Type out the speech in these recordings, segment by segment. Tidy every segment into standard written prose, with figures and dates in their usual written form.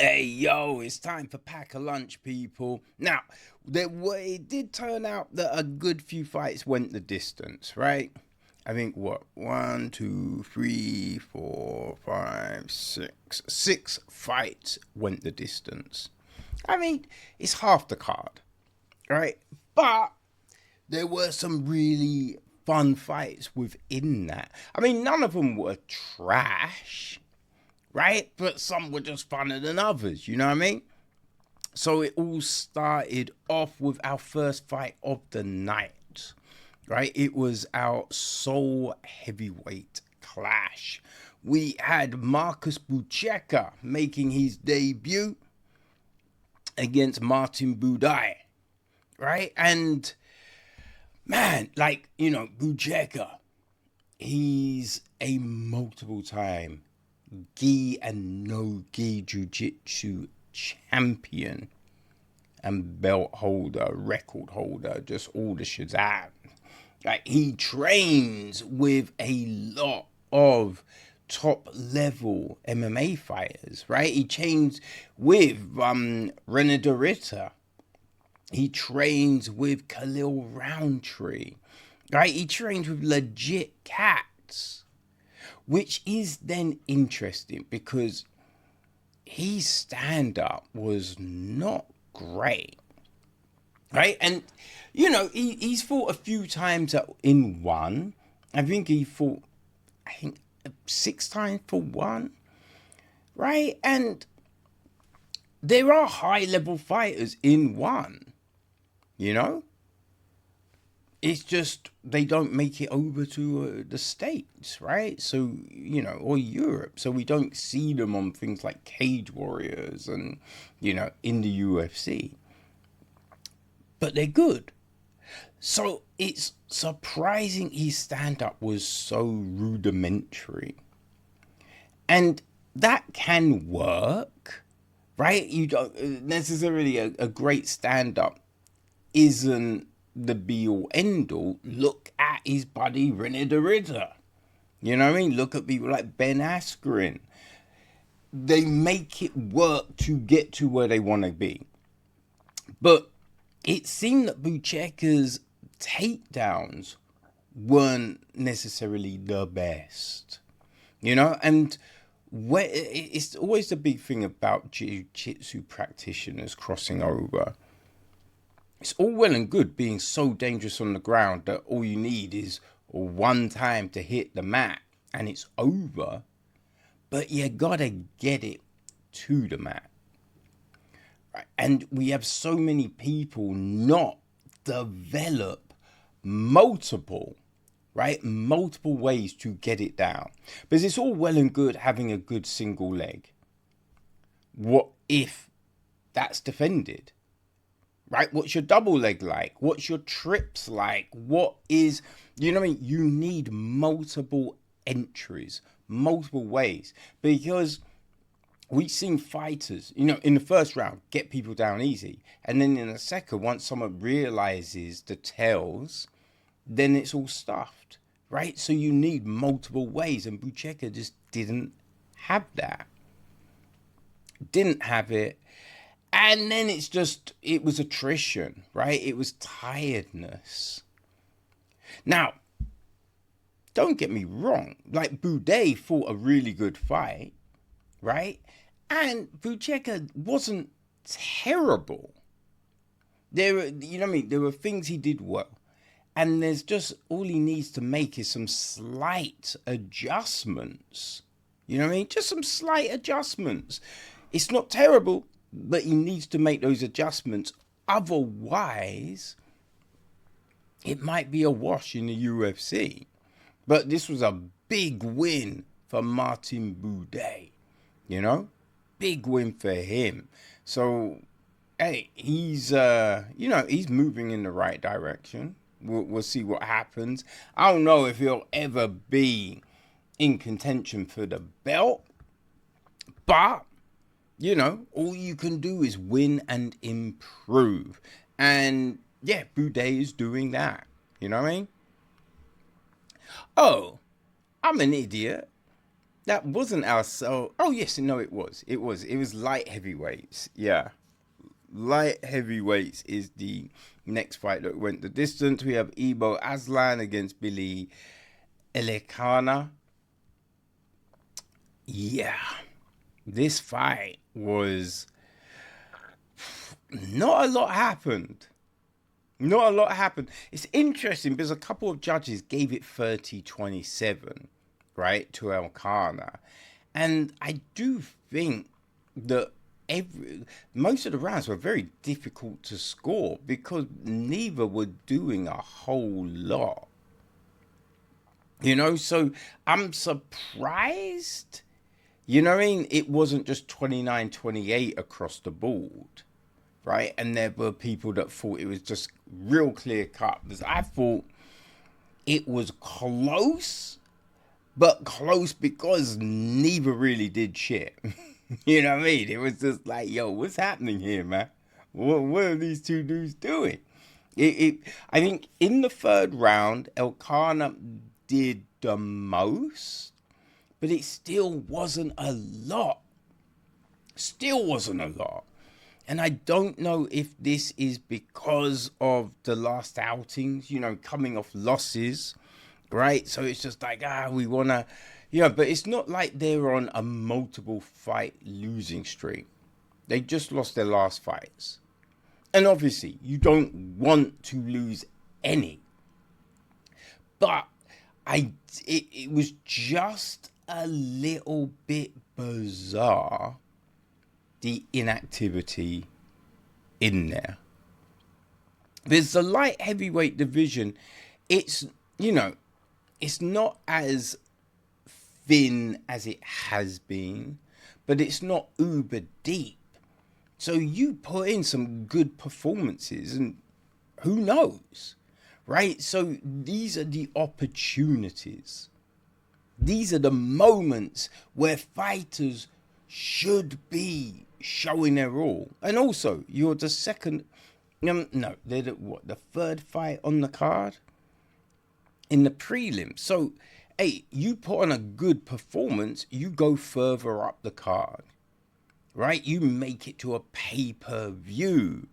Hey yo, it's time for pack a lunch, people. Now, it did turn out that a good few fights went the distance, right? I think what one, two, three, four, five, six, six fights went the distance. I mean, it's half the card, right? But there were some really fun fights within that. I mean, none of them were trash, right? But some were just funner than others, you know what I mean? So it all started off with our first fight of the night, right? It was our sole heavyweight clash. We had Marcus Buchecha making his debut against Martin Budai, right? And man, Buchecha, he's a multiple time gi and no gi jiu-jitsu champion and belt holder, record holder, just all the shazam. Like, he trains with a lot of top level MMA fighters, right? He trains with René Dorita. He trains with Khalil Roundtree, right? He trains with legit cats, which is then interesting because his stand up was not great, right? And he's fought a few times in one. I think he fought, I think, six times for one, right? And there are high level fighters in one, you know. It's just they don't make it over to the States, right? So, or Europe. So we don't see them on things like Cage Warriors and, in the UFC. But they're good. So it's surprising his stand up was so rudimentary. And that can work, right? You don't necessarily, a great stand up isn't the be all end all. Look at his buddy René Dorita. You know what I mean? Look at people like Ben Askren. They make it work to get to where they want to be. But it seemed that Bucheca's takedowns weren't necessarily the best. And it's always the big thing about jiu-jitsu practitioners crossing over. It's all well and good being so dangerous on the ground that all you need is one time to hit the mat and it's over. But you gotta get it to the mat. Right? And we have so many people not develop multiple, right? Multiple ways to get it down. Because it's all well and good having a good single leg. What if that's defended? Right? What's your double leg like? What's your trips like? What is, you know what I mean? You need multiple entries, multiple ways. Because we've seen fighters, in the first round, get people down easy. And then in the second, once someone realizes the tells, then it's all stuffed, right? So you need multiple ways. And Buchecha just didn't have that. Didn't have it. And then it was attrition, right? It was tiredness. Now, don't get me wrong. Like, Boudet fought a really good fight, right? And Buchecha wasn't terrible. There were, you know what I mean? There were things he did well. And there's just, all he needs to make is some slight adjustments. You know what I mean? Just some slight adjustments. It's not terrible, but he needs to make those adjustments. Otherwise, it might be a wash in the UFC. But this was a big win for Martin Boudet. Big win for him. So, hey, he's he's moving in the right direction. We'll see what happens. I don't know if he'll ever be in contention for the belt, but all you can do is win and improve. And yeah, Boudet is doing that. You know what I mean? Oh, I'm an idiot. That wasn't our so. Oh yes, no, it was. It was. It was light heavyweights. Yeah, light heavyweights is the next fight that went the distance. We have Ibo Aslan against Billy Elekana. Yeah, this fight was not a lot happened. Not a lot happened. It's interesting because a couple of judges gave it 30-27, right, to Elkanah. And I do think that most of the rounds were very difficult to score because neither were doing a whole lot. You know, so I'm surprised, you know what I mean? It wasn't just 29-28 across the board, right? And there were people that thought it was just real clear cut. Because I thought it was close, but close because neither really did shit. You know what I mean? It was just like, yo, what's happening here, man? What are these two dudes doing? I think in the third round, Elkanah did the most, but it still wasn't a lot. Still wasn't a lot. And I don't know if this is because of the last outings, you know, coming off losses, right? So it's just like, we want to, you know, but it's not like they're on a multiple fight losing streak. They just lost their last fights. And obviously, you don't want to lose any. But it was just a little bit bizarre, the inactivity in there. There's the light heavyweight division. It's, you know, it's not as thin as it has been, but it's not uber deep. So you put in some good performances and who knows, right? So these are the opportunities. These are the moments where fighters should be showing their all. And also, you're the second, no, they're the third fight on the card in the prelims. So, hey, you put on a good performance, you go further up the card, right? You make it to a pay-per-view.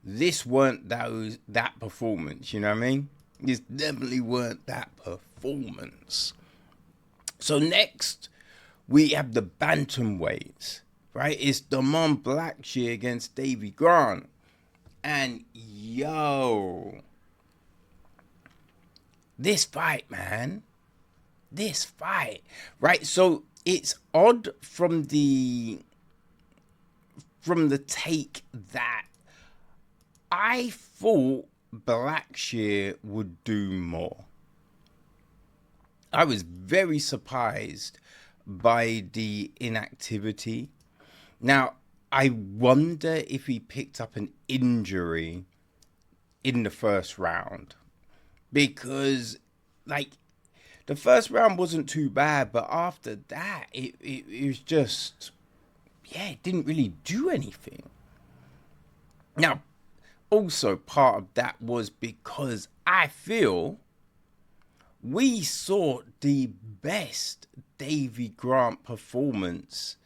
This weren't that performance, you know what I mean? This definitely weren't that performance. So next, we have the bantamweights, right? It's Damon Blackshear against Davy Grant. And yo, this fight, man. This fight, right? So it's odd from the take that I thought Blackshear would do more. I was very surprised by the inactivity. Now, I wonder if he picked up an injury in the first round. Because, like, the first round wasn't too bad, but after that, it was just, yeah, it didn't really do anything. Now, also part of that was because I feel we saw the best Davy Grant performance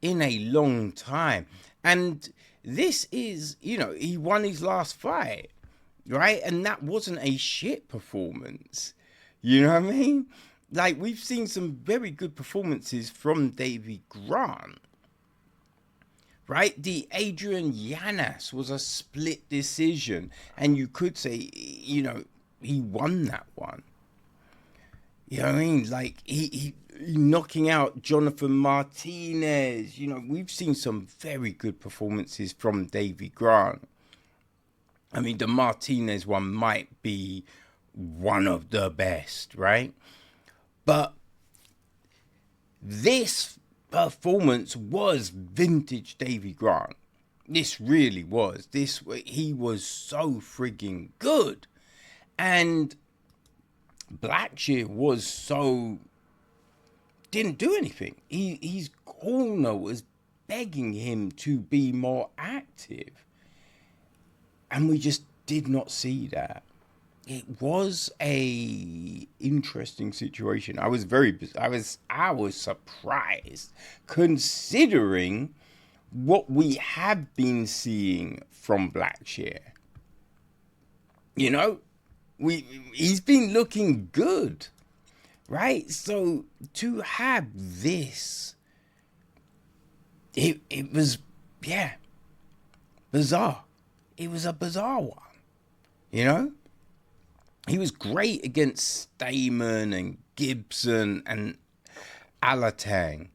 in a long time. And this is, you know, he won his last fight, right? And that wasn't a shit performance. You know what I mean? Like, we've seen some very good performances from Davy Grant, right? The Adrian Yanez was a split decision. And you could say, you know, he won that one. You know what I mean? Like, he knocking out Jonathan Martinez. You know, we've seen some very good performances from Davy Grant. I mean, the Martinez one might be one of the best, right? But this performance was vintage Davy Grant. This really was. He was so frigging good. And Blackshear was so, didn't do anything. His corner was begging him to be more active. And we just did not see that. it was a interesting situation. I was surprised, considering what we have been seeing from Blackshear. You know, he's been looking good, right? So to have this, it was, yeah, bizarre. It was a bizarre one, you know? He was great against Stamen and Gibson and Alatang.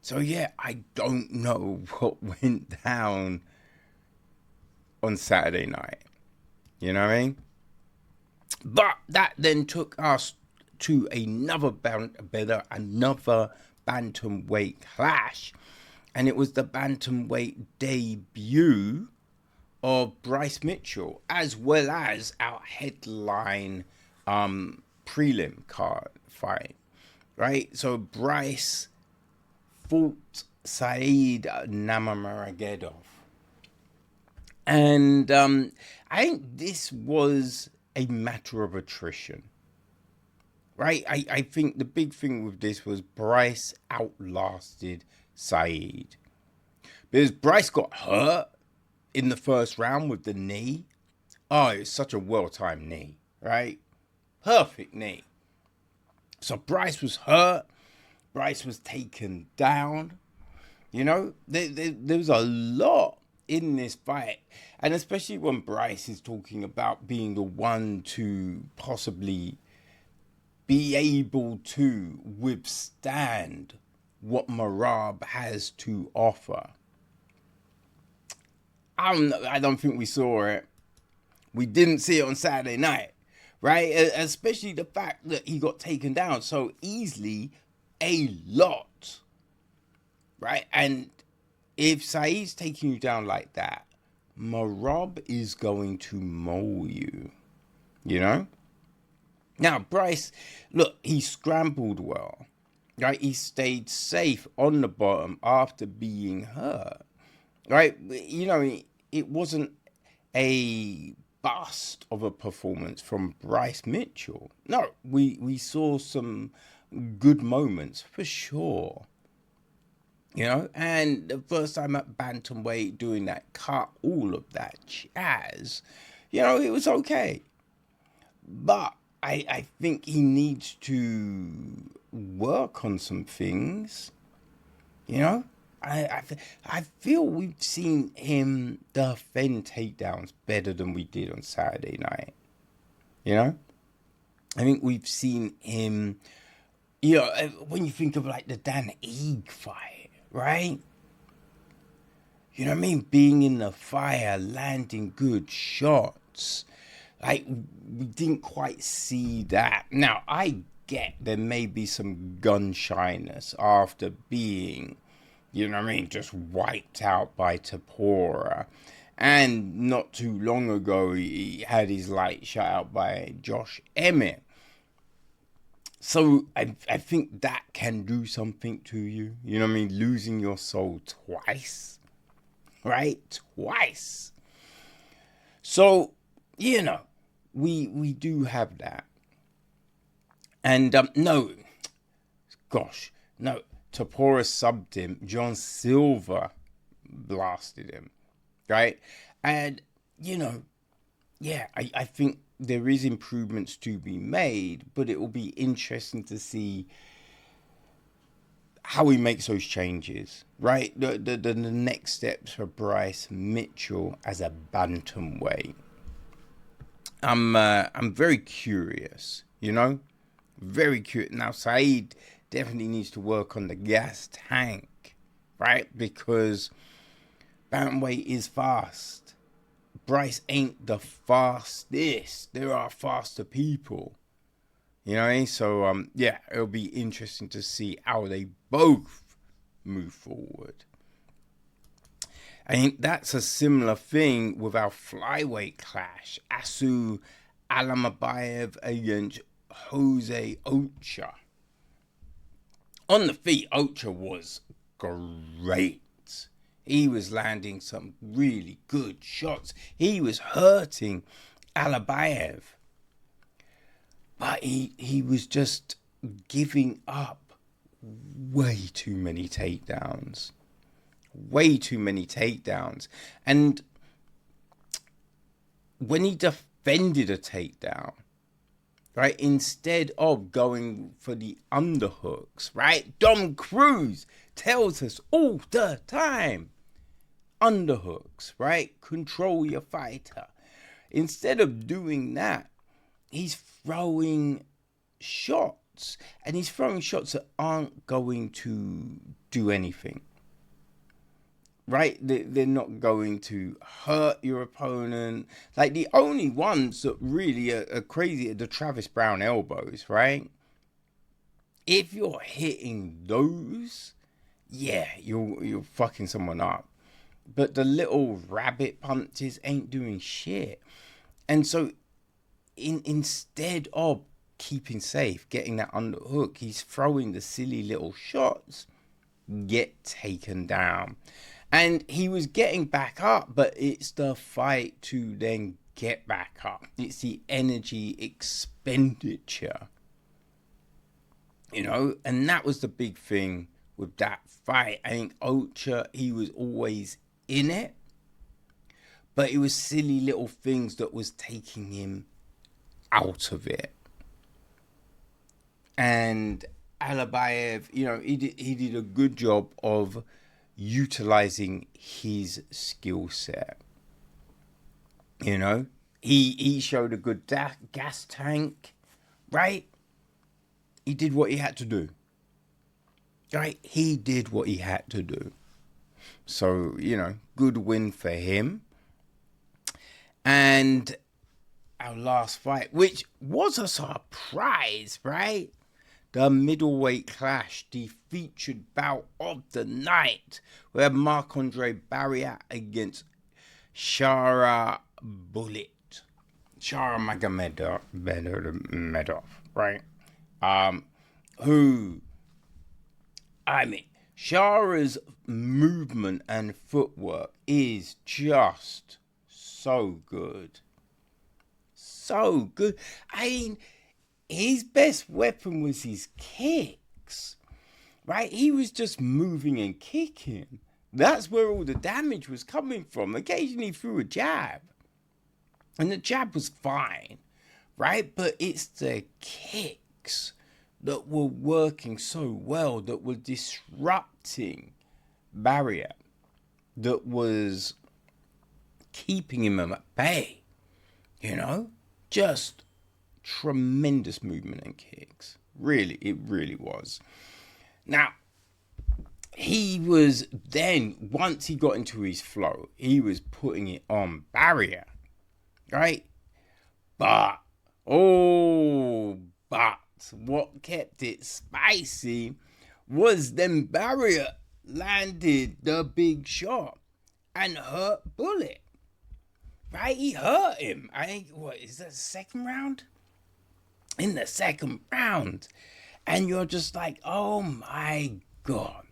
So yeah, I don't know what went down on Saturday night. You know what I mean? But that then took us to another bantamweight clash, and it was the bantamweight debut of Bryce Mitchell, as well as our headline prelim card fight, right? So Bryce fought Saeed Nurmagomedov, and I think this was a matter of attrition, right? I think the big thing with this was Bryce outlasted Saeed, because Bryce got hurt in the first round with the knee. Oh, it's such a well-timed knee, right? Perfect knee. So Bryce was hurt. Bryce was taken down. You know, there was a lot in this fight. And especially when Bryce is talking about being the one to possibly be able to withstand what Merab has to offer. I don't think we saw it. We didn't see it on Saturday night, right? Especially the fact that he got taken down so easily a lot, right? And if Saeed's taking you down like that, Merab is going to maul you, you know? Now, Bryce, look, he scrambled well, right? He stayed safe on the bottom after being hurt. Right, you know, it wasn't a bust of a performance from Bryce Mitchell. No, we saw some good moments for sure. You know, and the first time at bantamweight doing that cut, all of that jazz, you know, it was okay. But I think he needs to work on some things, you know? I feel we've seen him defend takedowns better than we did on Saturday night. You know? I think we've seen him, you know, when you think of like the Dan Ige fight, right? You know what I mean? Being in the fire, landing good shots. Like, we didn't quite see that. Now, I get there may be some gun shyness after being, you know what I mean, just wiped out by Tapora. And not too long ago, he had his light shut out by Josh Emmett. So I think that can do something to you. You know what I mean? Losing your soul twice. Right? Twice. So, you know, we do have that. And, no. Tapora subbed him. John Silver blasted him, right? And, you know, yeah, I think there is improvements to be made, but it will be interesting to see how he makes those changes, right? The next steps for Bryce Mitchell as a bantamweight. I'm very curious, you know? Very curious. Now, Saeed definitely needs to work on the gas tank, right? Because bantamweight is fast. Bryce ain't the fastest. There are faster people. You know what I mean? So, yeah, it'll be interesting to see how they both move forward. I think that's a similar thing with our flyweight clash. Asu Alamabayev against Jose Ocha. On the feet, Ocha was great. He was landing some really good shots. He was hurting Alabayev, But he was just giving up way too many takedowns. Way too many takedowns. And when he defended a takedown, right, instead of going for the underhooks, right, Dom Cruz tells us all the time, underhooks, right, control your fighter. Instead of doing that, he's throwing shots, and he's throwing shots that aren't going to do anything. Right? They're not going to hurt your opponent. Like, the only ones that really are crazy are the Travis Brown elbows, right? If you're hitting those, yeah, you're fucking someone up. But the little rabbit punches ain't doing shit. And so instead of keeping safe, getting that underhook, he's throwing the silly little shots, get taken down. And he was getting back up, but it's the fight to then get back up. It's the energy expenditure. You know, and that was the big thing with that fight. I think Ocha, he was always in it, but it was silly little things that was taking him out of it. And Alabayev, you know, he did a good job of utilizing his skill set. You know, he showed a good gas tank, right? He did what he had to do. Right? He did what he had to do. So, you know, good win for him. And our last fight, which was a surprise, right? The middleweight clash, the featured bout of the night. We have Marc-Andre Barriat against Shara Bullet. Shara Magomedov, right? Shara's movement and footwork is just so good. So good. I mean, his best weapon was his kicks, right? He was just moving and kicking. That's where all the damage was coming from. Occasionally threw a jab, and the jab was fine, right? But it's the kicks that were working so well, that were disrupting Barrier, that was keeping him at bay, you know? Just tremendous movement and kicks. Really, it really was. Now, he was then, once he got into his flow, he was putting it on Barrier, right? But what kept it spicy was then Barrier landed the big shot and hurt Bullet. Right? He hurt him. I think, what is that, the second round? In the second round. And you're just like, oh my God.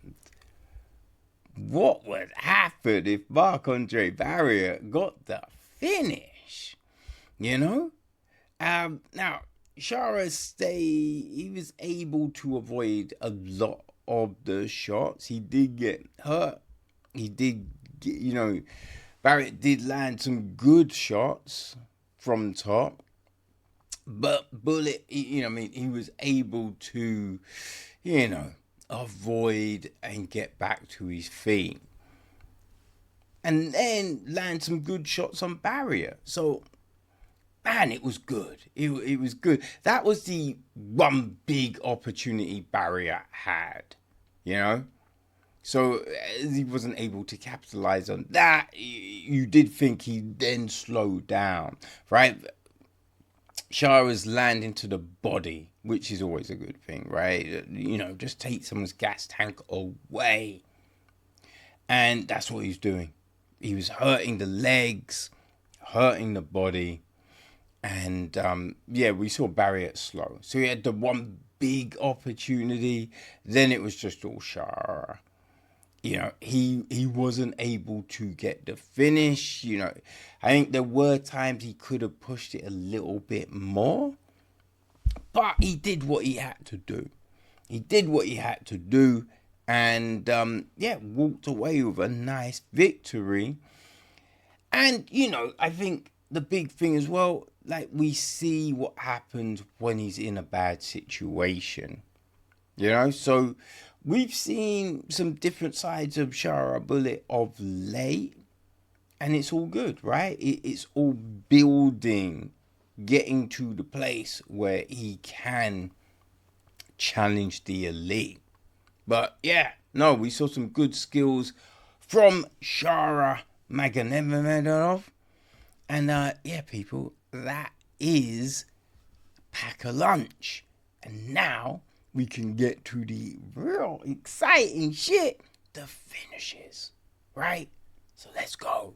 What would happen if Marc-Andre Barrier got the finish? You know? Now, he was able to avoid a lot of the shots. He did get hurt. He did get, you know, Barrett did land some good shots from top. But Bullet, he was able to, avoid and get back to his feet. And then land some good shots on Barrier. So, man, it was good. It was good. That was the one big opportunity Barrier had, you know? So, as he wasn't able to capitalize on that, you did think he'd then slow down, right? Shara's landing to the body, which is always a good thing, right? You know, just take someone's gas tank away. And that's what he was doing. He was hurting the legs, hurting the body. And, we saw Barrier slow. So he had the one big opportunity. Then it was just all Shara. You know, he wasn't able to get the finish. You know, I think there were times he could have pushed it a little bit more. But he did what he had to do. He did what he had to do. And, walked away with a nice victory. And, I think the big thing as well, like, we see what happens when he's in a bad situation. So we've seen some different sides of Shara Bullet of late. And it's all good, right? It's all building, getting to the place where he can challenge the elite. But we saw some good skills from Shara Magomedov. And people, that is Pack a Lunch. And now we can get to the real exciting shit, the finishes, right? So let's go.